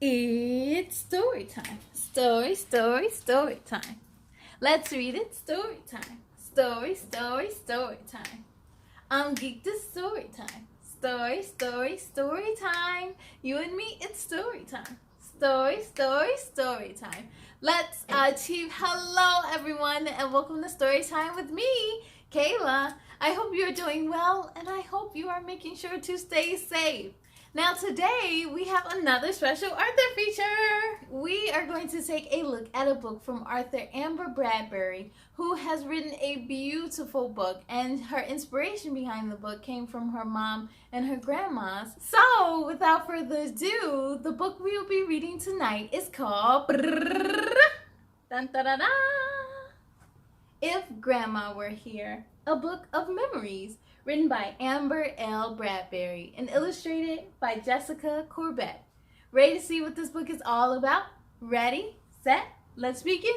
It's story time. Story time. Let's read it. Story time. Story time. I'm geeked to story time. Story time. You and me, it's story time. Story time. Let's achieve. Hello, everyone, and welcome to Story Time with me, Kayla. I hope you're doing well, and I hope you are making sure to stay safe. Now today we have another special author feature. We are going to take a look at a book from author Amber Bradbury, who has written a beautiful book, and her inspiration behind the book came from her mom and her grandma's. So without further ado, the book we will be reading tonight is called If Grandma Were Here, a Book of Memories, written by Amber L. Bradbury and illustrated by Jessica Corbett. Ready to see what this book is all about? Ready, set, let's begin.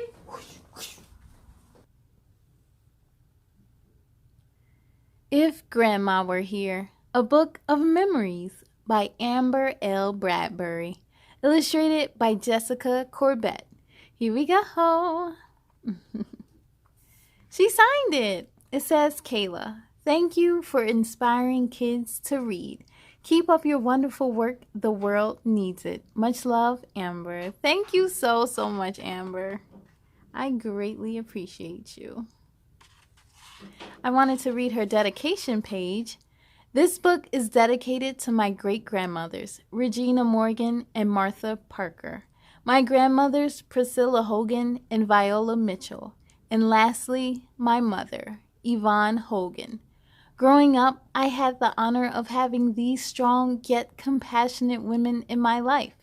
If Grandma Were Here, a Book of Memories by Amber L. Bradbury, illustrated by Jessica Corbett. Here we go. She signed it. It says, Kayla, thank you for inspiring kids to read. Keep up your wonderful work. The world needs it. Much love, Amber. Thank you so much, Amber. I greatly appreciate you. I wanted to read her dedication page. This book is dedicated to my great-grandmothers, Regina Morgan and Martha Parker, my grandmothers, Priscilla Hogan and Viola Mitchell, and lastly, my mother, Yvonne Hogan. Growing up, I had the honor of having these strong yet compassionate women in my life.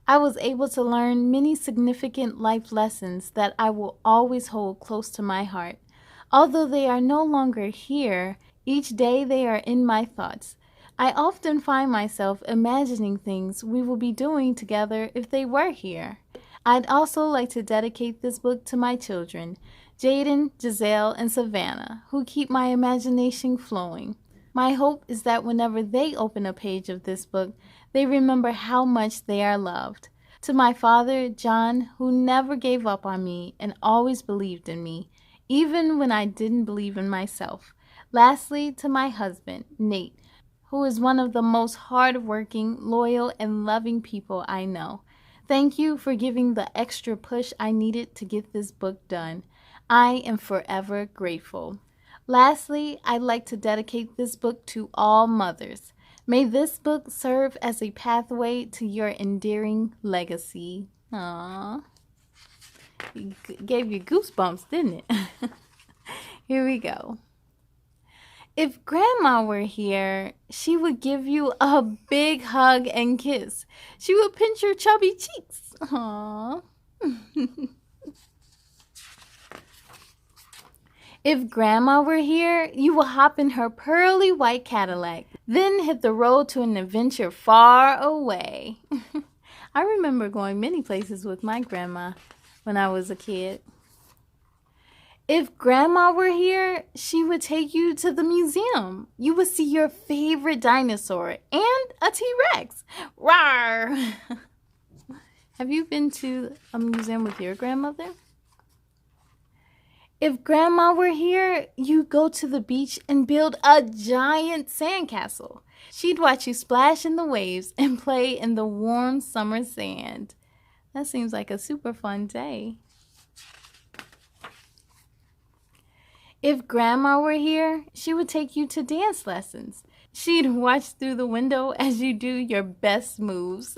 I was able to learn many significant life lessons that I will always hold close to my heart. Although they are no longer here, each day they are in my thoughts. I often find myself imagining things we will be doing together if they were here. I'd also like to dedicate this book to my children, Jaden, Giselle, and Savannah, who keep my imagination flowing. My hope is that whenever they open a page of this book, they remember how much they are loved. To my father, John, who never gave up on me and always believed in me, even when I didn't believe in myself. Lastly, to my husband, Nate, who is one of the most hardworking, loyal, and loving people I know. Thank you for giving the extra push I needed to get this book done. I am forever grateful. Lastly, I'd like to dedicate this book to all mothers. May this book serve as a pathway to your endearing legacy. Aww. It gave you goosebumps, didn't it? Here we go. If Grandma were here, she would give you a big hug and kiss. She would pinch your chubby cheeks. Aww. If Grandma were here, you will hop in her pearly white Cadillac, then hit the road to an adventure far away. I remember going many places with my grandma when I was a kid. If Grandma were here, she would take you to the museum. You would see your favorite dinosaur and a T-Rex. Rawr! Have you been to a museum with your grandmother? If Grandma were here, you'd go to the beach and build a giant sandcastle. She'd watch you splash in the waves and play in the warm summer sand. That seems like a super fun day. If Grandma were here, she would take you to dance lessons. She'd watch through the window as you do your best moves.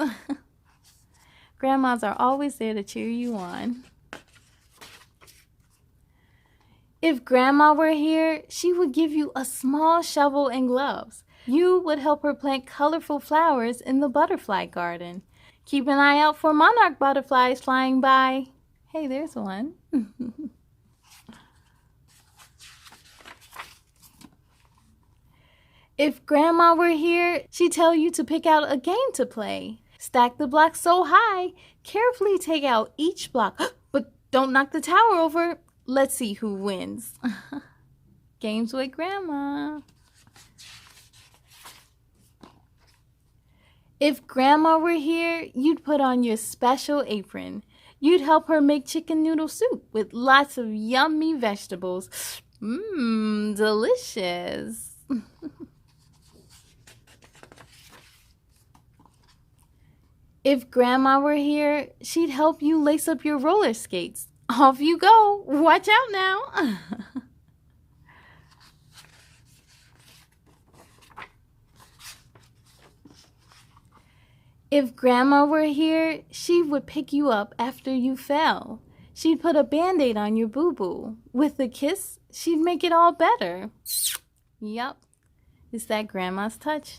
Grandmas are always there to cheer you on. If Grandma were here, she would give you a small shovel and gloves. You would help her plant colorful flowers in the butterfly garden. Keep an eye out for monarch butterflies flying by. Hey, there's one. If Grandma were here, she'd tell you to pick out a game to play. Stack the blocks so high, carefully take out each block, but don't knock the tower over. Let's see who wins. Games with Grandma. If Grandma were here, you'd put on your special apron. You'd help her make chicken noodle soup with lots of yummy vegetables. Mmm, delicious. If Grandma were here, she'd help you lace up your roller skates. Off you go. Watch out now. If Grandma were here, she would pick you up after you fell. She'd put a Band-Aid on your boo-boo. With a kiss, she'd make it all better. Yup, it's that Grandma's touch.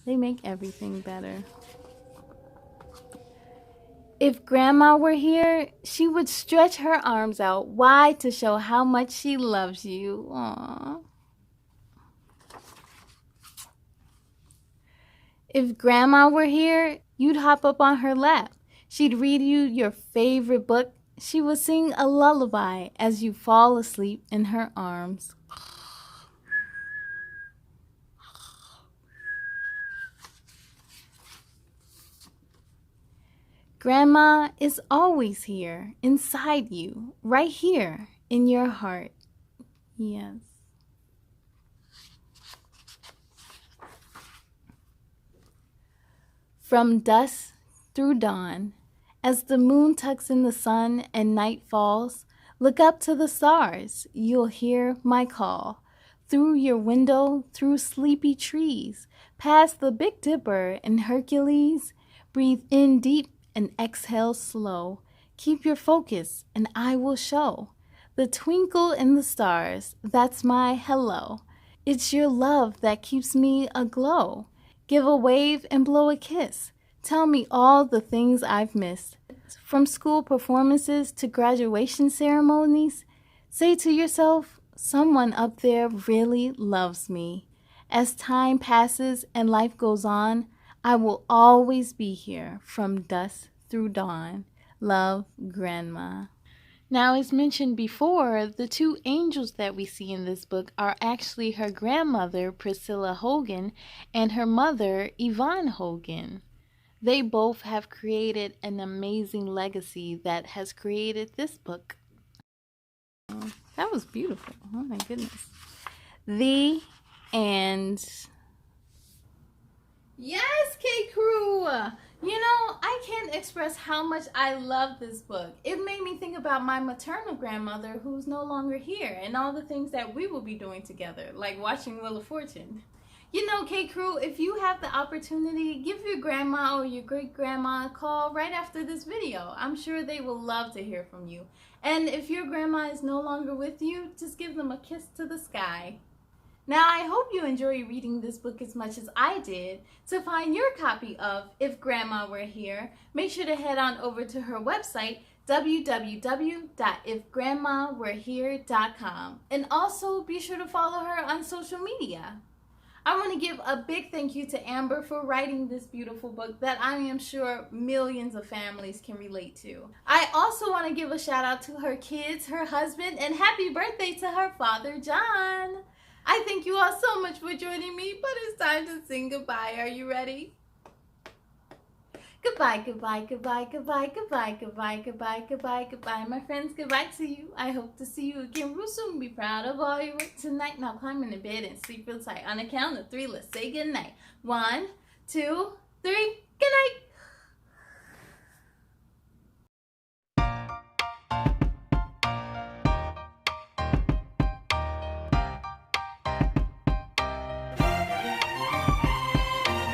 They make everything better. If Grandma were here, she would stretch her arms out wide to show how much she loves you. Aww. If Grandma were here, you'd hop up on her lap. She'd read you your favorite book. She would sing a lullaby as you fall asleep in her arms. Grandma is always here, inside you, right here in your heart. Yes. From dusk through dawn, as the moon tucks in the sun and night falls, look up to the stars, you'll hear my call. Through your window, through sleepy trees, past the Big Dipper and Hercules, breathe in deep and exhale slow. Keep your focus and I will show. The twinkle in the stars, that's my hello. It's your love that keeps me aglow. Give a wave and blow a kiss. Tell me all the things I've missed. From school performances to graduation ceremonies, say to yourself, someone up there really loves me. As time passes and life goes on, I will always be here from dusk through dawn. Love, Grandma. Now, as mentioned before, the two angels that we see in this book are actually her grandmother, Priscilla Hogan, and her mother, Yvonne Hogan. They both have created an amazing legacy that has created this book. That was beautiful. Oh my goodness. The end. Yes, K-Crew! You know, I can't express how much I love this book. It made me think about my maternal grandmother who's no longer here and all the things that we will be doing together, like watching Wheel of Fortune. You know, K-Crew, if you have the opportunity, give your grandma or your great-grandma a call right after this video. I'm sure they will love to hear from you. And if your grandma is no longer with you, just give them a kiss to the sky. Now, I hope you enjoy reading this book as much as I did. To find your copy of If Grandma Were Here, make sure to head on over to her website, www.ifgrandmawerehere.com. And also be sure to follow her on social media. I want to give a big thank you to Amber for writing this beautiful book that I am sure millions of families can relate to. I also want to give a shout out to her kids, her husband, and happy birthday to her father, John. I thank you all so much for joining me, but it's time to sing goodbye. Are you ready? Goodbye, goodbye, goodbye, goodbye, goodbye, goodbye, goodbye, goodbye, goodbye. My friends, goodbye to you. I hope to see you again real soon. Be proud of all your work tonight. Now climb into bed and sleep real tight. On the count of 3, let's say goodnight. 1, 2, 3, good night.